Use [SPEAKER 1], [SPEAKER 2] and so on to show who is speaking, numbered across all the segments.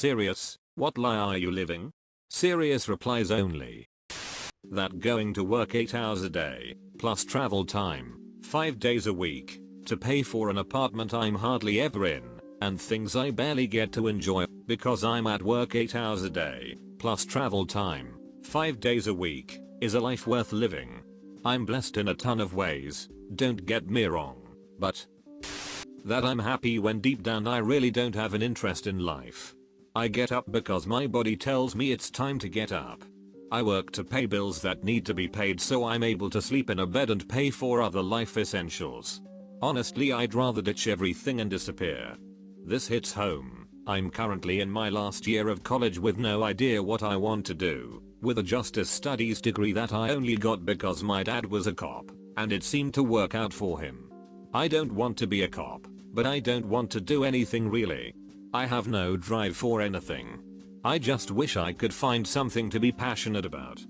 [SPEAKER 1] serious? What lie are you living? Serious replies only. That going to work 8 hours a day, plus travel time, 5 days a week, to pay for an apartment I'm hardly ever in, and things I barely get to enjoy, because I'm at work 8 hours a day, plus travel time, 5 days a week, is a life worth living. I'm blessed in a ton of ways, don't get me wrong, but that I'm happy when deep down I really don't have an interest in life. I get up because my body tells me it's time to get up. I work to pay bills that need to be paid so I'm able to sleep in a bed and pay for other life essentials. Honestly, I'd rather ditch everything and disappear. This hits home. I'm currently in my last year of college with no idea what I want to do, with a justice studies degree that I only got because my dad was a cop, and it seemed to work out for him. I don't want to be a cop, but I don't want to do anything really. I have no drive for anything. I just wish I could find something to be passionate about.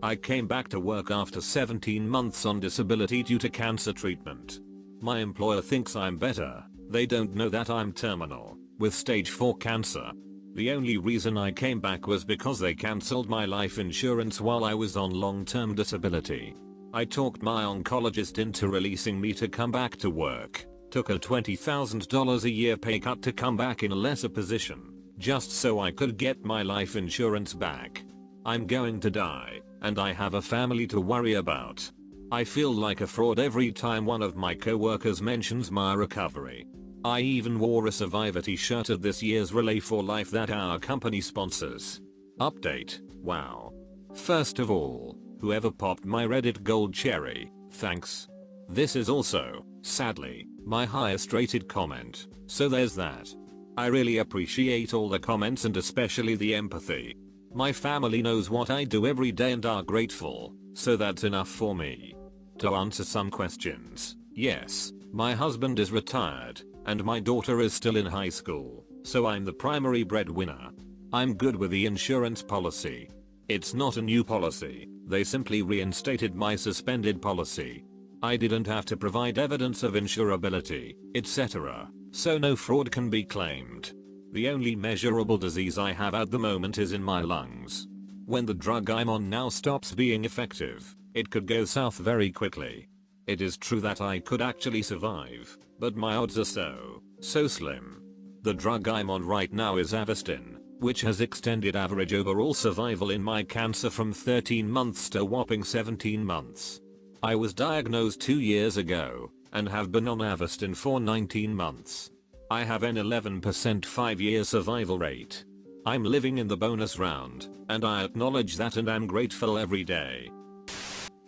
[SPEAKER 1] I came back to work after 17 months on disability due to cancer treatment. My employer thinks I'm better. They don't know that I'm terminal, with stage 4 cancer. The only reason I came back was because they cancelled my life insurance while I was on long-term disability. I talked my oncologist into releasing me to come back to work. Took a $20,000 a year pay cut to come back in a lesser position, just so I could get my life insurance back. I'm going to die, and I have a family to worry about. I feel like a fraud every time one of my coworkers mentions my recovery. I even wore a Survivor t-shirt at this year's Relay for Life that our company sponsors. Update, wow. First of all, whoever popped my Reddit gold cherry, thanks. This is also, sadly, my highest rated comment, so there's that. I really appreciate all the comments and especially the empathy. My family knows what I do every day and are grateful, so that's enough for me. To answer some questions, yes, my husband is retired, and my daughter is still in high school, so I'm the primary breadwinner. I'm good with the insurance policy. It's not a new policy, they simply reinstated my suspended policy. I didn't have to provide evidence of insurability, etc., so no fraud can be claimed. The only measurable disease I have at the moment is in my lungs. When the drug I'm on now stops being effective, it could go south very quickly. It is true that I could actually survive, but my odds are so slim. The drug I'm on right now is Avastin, which has extended average overall survival in my cancer from 13 months to a whopping 17 months. I was diagnosed 2 years ago, and have been on Avastin for 19 months. I have an 11% 5-year survival rate. I'm living in the bonus round, and I acknowledge that and am grateful every day.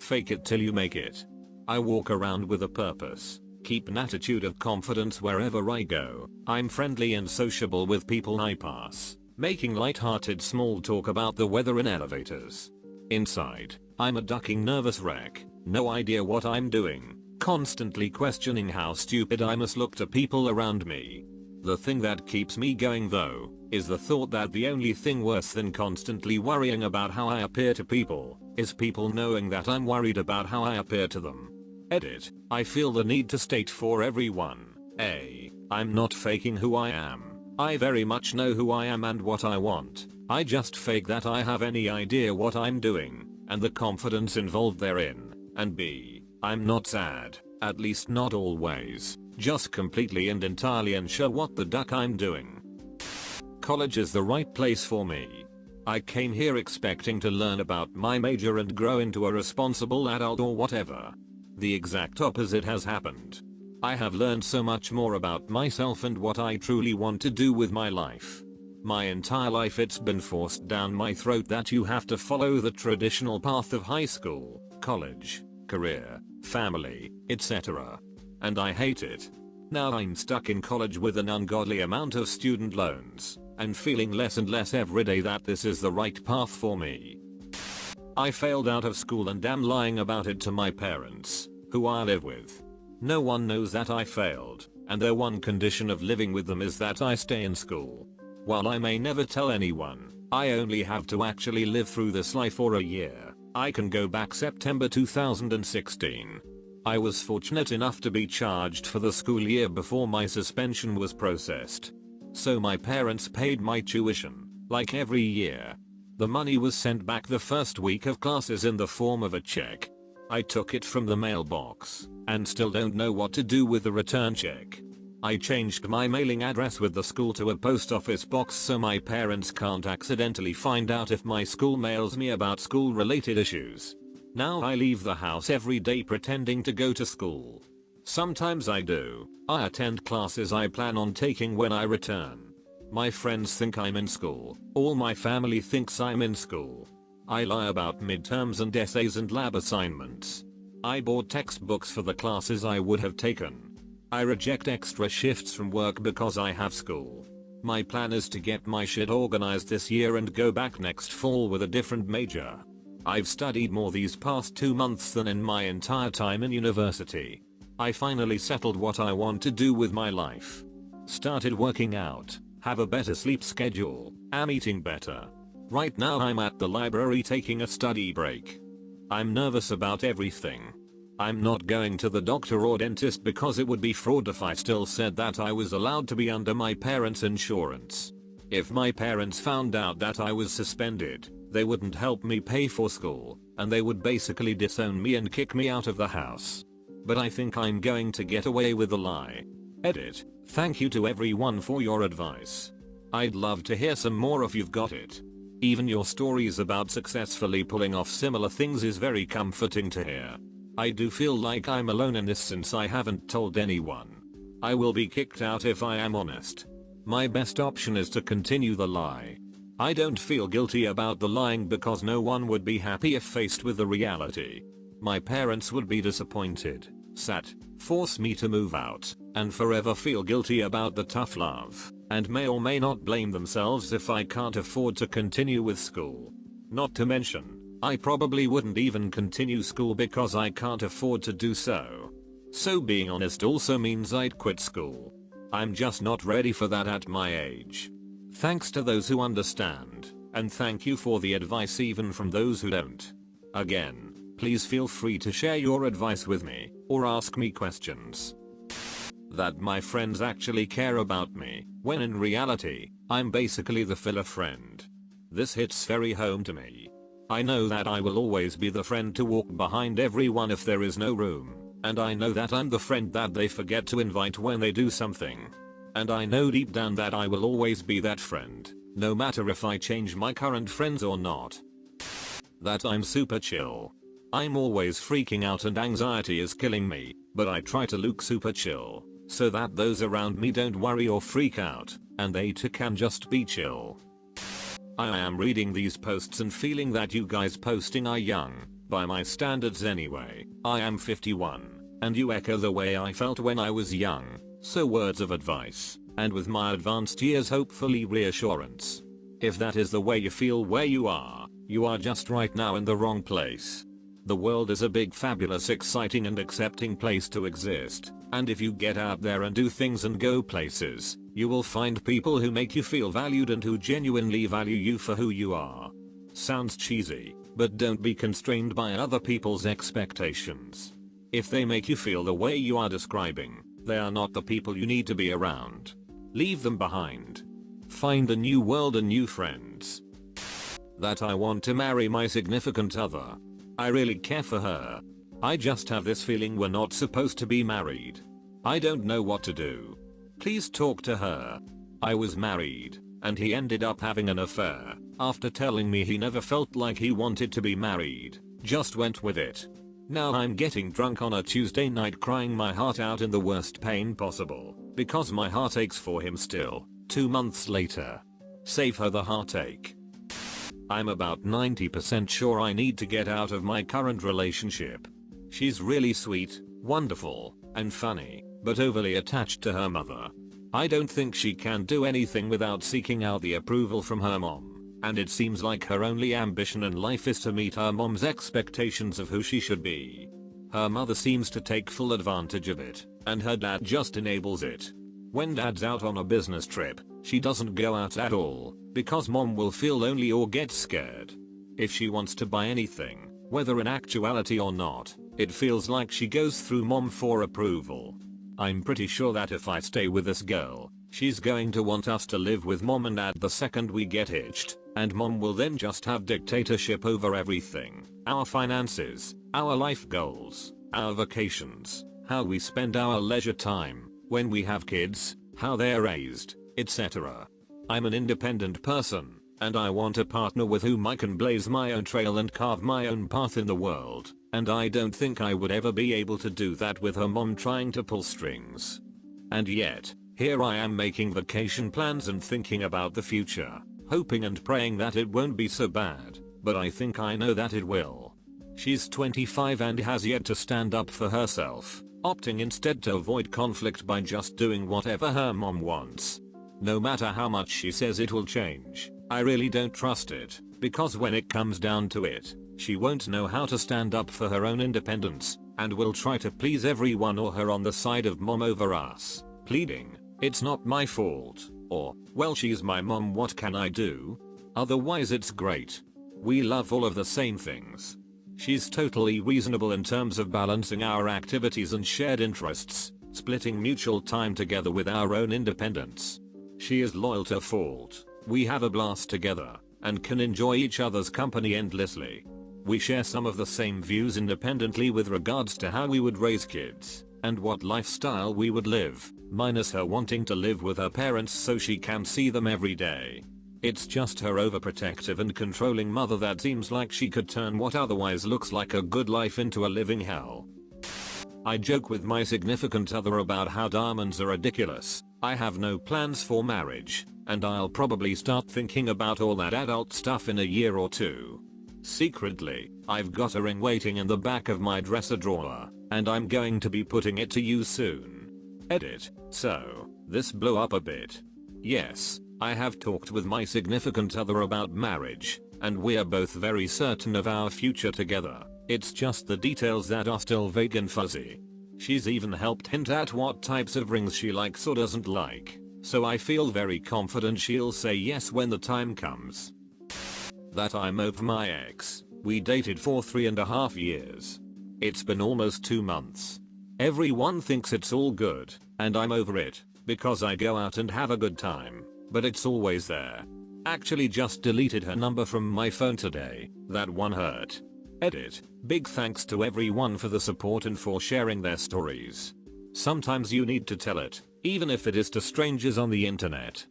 [SPEAKER 1] Fake it till you make it. I walk around with a purpose, keep an attitude of confidence wherever I go. I'm friendly and sociable with people I pass, making light-hearted small talk about the weather in elevators. Inside, I'm a ducking nervous wreck, no idea what I'm doing, constantly questioning how stupid I must look to people around me. The thing that keeps me going though, is the thought that the only thing worse than constantly worrying about how I appear to people, is people knowing that I'm worried about how I appear to them. Edit, I feel the need to state for everyone, I'm not faking who I am. I very much know who I am and what I want. I just fake that I have any idea what I'm doing, and the confidence involved therein, and B, I'm not sad, at least not always, just completely and entirely unsure what the duck I'm doing. College is the right place for me. I came here expecting to learn about my major and grow into a responsible adult or whatever. The exact opposite has happened. I have learned so much more about myself and what I truly want to do with my life. My entire life it's been forced down my throat that you have to follow the traditional path of high school, college, career, family, etc. And I hate it. Now I'm stuck in college with an ungodly amount of student loans, and feeling less and less every day that this is the right path for me. I failed out of school and am lying about it to my parents, who I live with. No one knows that I failed, and their one condition of living with them is that I stay in school. While I may never tell anyone, I only have to actually live through this life for a year. I can go back September 2016. I was fortunate enough to be charged for the school year before my suspension was processed. So my parents paid my tuition, like every year. The money was sent back the first week of classes in the form of a check. I took it from the mailbox and still don't know what to do with the return check. I changed my mailing address with the school to a post office box so my parents can't accidentally find out if my school mails me about school related issues. Now I leave the house every day pretending to go to school. Sometimes I do. I attend classes I plan on taking when I return. My friends think I'm in school. All my family thinks I'm in school. I lie about midterms and essays and lab assignments. I bought textbooks for the classes I would have taken. I reject extra shifts from work because I have school. My plan is to get my shit organized this year and go back next fall with a different major. I've studied more these past 2 months than in my entire time in university. I finally settled what I want to do with my life. Started working out, have a better sleep schedule, am eating better. Right now I'm at the library taking a study break. I'm nervous about everything. I'm not going to the doctor or dentist because it would be fraud if I still said that I was allowed to be under my parents' insurance. If my parents found out that I was suspended, they wouldn't help me pay for school, and they would basically disown me and kick me out of the house. But I think I'm going to get away with a lie. Edit. Thank you to everyone for your advice. I'd love to hear some more if you've got it. Even your stories about successfully pulling off similar things is very comforting to hear. I do feel like I'm alone in this since I haven't told anyone. I will be kicked out if I am honest. My best option is to continue the lie. I don't feel guilty about the lying because no one would be happy if faced with the reality. My parents would be disappointed, sad, force me to move out, and forever feel guilty about the tough love, and may or may not blame themselves if I can't afford to continue with school. Not to mention, I probably wouldn't even continue school because I can't afford to do so. So being honest also means I'd quit school. I'm just not ready for that at my age. Thanks to those who understand, and thank you for the advice even from those who don't. Again, please feel free to share your advice with me, or ask me questions. That my friends actually care about me, when in reality, I'm basically the filler friend. This hits very home to me. I know that I will always be the friend to walk behind everyone if there is no room, and I know that I'm the friend that they forget to invite when they do something. And I know deep down that I will always be that friend, no matter if I change my current friends or not. That I'm super chill. I'm always freaking out and anxiety is killing me, but I try to look super chill, so that those around me don't worry or freak out, and they too can just be chill. I am reading these posts and feeling that you guys posting are young, by my standards anyway. I am 51, and you echo the way I felt when I was young, so words of advice, and with my advanced years hopefully reassurance. If that is the way you feel where you are just right now in the wrong place. The world is a big, fabulous, exciting and accepting place to exist, and if you get out there and do things and go places, you will find people who make you feel valued and who genuinely value you for who you are. Sounds cheesy, but don't be constrained by other people's expectations. If they make you feel the way you are describing, they are not the people you need to be around. Leave them behind. Find a new world and new friends. That I want to marry my significant other. I really care for her. I just have this feeling we're not supposed to be married. I don't know what to do. Please talk to her. I was married, and he ended up having an affair, after telling me he never felt like he wanted to be married, just went with it. Now I'm getting drunk on a Tuesday night crying my heart out in the worst pain possible, because my heart aches for him still, 2 months later. Save her the heartache. I'm about 90% sure I need to get out of my current relationship. She's really sweet, wonderful, and funny, but overly attached to her mother. I don't think she can do anything without seeking out the approval from her mom, and it seems like her only ambition in life is to meet her mom's expectations of who she should be. Her mother seems to take full advantage of it, and her dad just enables it. When dad's out on a business trip, she doesn't go out at all, because mom will feel lonely or get scared. If she wants to buy anything, whether in actuality or not, it feels like she goes through mom for approval. I'm pretty sure that if I stay with this girl, She's going to want us to live with mom and dad the second we get hitched, and mom will then just have dictatorship over everything. Our finances, our life goals, our vacations, how we spend our leisure time, when we have kids, how they're raised, etc. I'm an independent person, and I want a partner with whom I can blaze my own trail and carve my own path in the world, and I don't think I would ever be able to do that with her mom trying to pull strings. And yet, here I am making vacation plans and thinking about the future, hoping and praying that it won't be so bad, but I think I know that it will. She's 25 and has yet to stand up for herself, opting instead to avoid conflict by just doing whatever her mom wants. No matter how much she says it will change, I really don't trust it, because when it comes down to it, she won't know how to stand up for her own independence, and will try to please everyone or her on the side of mom over us, pleading, "It's not my fault," or, "Well, she's my mom, what can I do?" Otherwise it's great. We love all of the same things. She's totally reasonable in terms of balancing our activities and shared interests, splitting mutual time together with our own independence. She is loyal to a fault. We have a blast together, and can enjoy each other's company endlessly. We share some of the same views independently with regards to how we would raise kids, and what lifestyle we would live, minus her wanting to live with her parents so she can see them every day. It's just her overprotective and controlling mother that seems like she could turn what otherwise looks like a good life into a living hell. I joke with my significant other about how diamonds are ridiculous. I have no plans for marriage, and I'll probably start thinking about all that adult stuff in a year or two. Secretly, I've got a ring waiting in the back of my dresser drawer, and I'm going to be putting it to use soon. Edit. So, this blew up a bit. Yes, I have talked with my significant other about marriage, and we're both very certain of our future together. It's just the details that are still vague and fuzzy. She's even helped hint at what types of rings she likes or doesn't like, so I feel very confident she'll say yes when the time comes. That I'm over my ex. We dated for 3.5 years. It's been almost 2 months. Everyone thinks it's all good, and I'm over it, because I go out and have a good time, but it's always there. Actually just deleted her number from my phone today. That one hurt. Edit. Big thanks to everyone for the support and for sharing their stories. Sometimes you need to tell it, even if it is to strangers on the internet.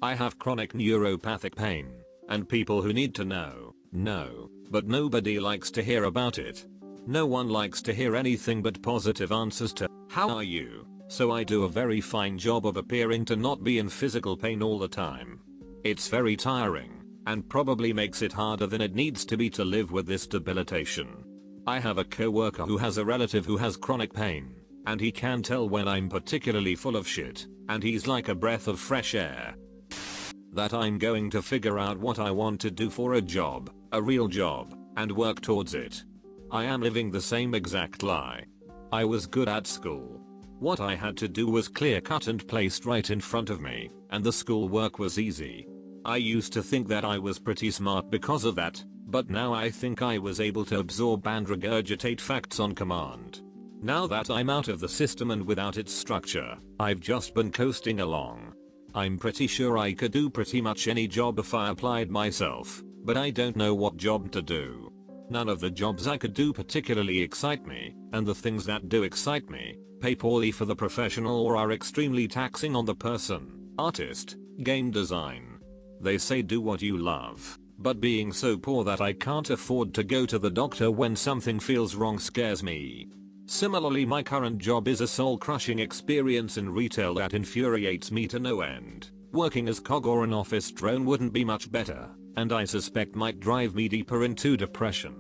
[SPEAKER 1] I have chronic neuropathic pain, and people who need to know, but nobody likes to hear about it. No one likes to hear anything but positive answers to, "How are you?" So I do a very fine job of appearing to not be in physical pain all the time. It's very tiring, and probably makes it harder than it needs to be to live with this debilitation. I have a coworker who has a relative who has chronic pain, and he can tell when I'm particularly full of shit, and he's like a breath of fresh air. That I'm going to figure out what I want to do for a job, a real job, and work towards it. I am living the same exact lie. I was good at school. What I had to do was clear cut and placed right in front of me, and the school work was easy. I used to think that I was pretty smart because of that, but now I think I was able to absorb and regurgitate facts on command. Now that I'm out of the system and without its structure, I've just been coasting along. I'm pretty sure I could do pretty much any job if I applied myself, but I don't know what job to do. None of the jobs I could do particularly excite me, and the things that do excite me pay poorly for the professional or are extremely taxing on the person, artist, game design. They say do what you love, but being so poor that I can't afford to go to the doctor when something feels wrong scares me. Similarly, my current job is a soul-crushing experience in retail that infuriates me to no end. Working as cog or an office drone wouldn't be much better, and I suspect might drive me deeper into depression.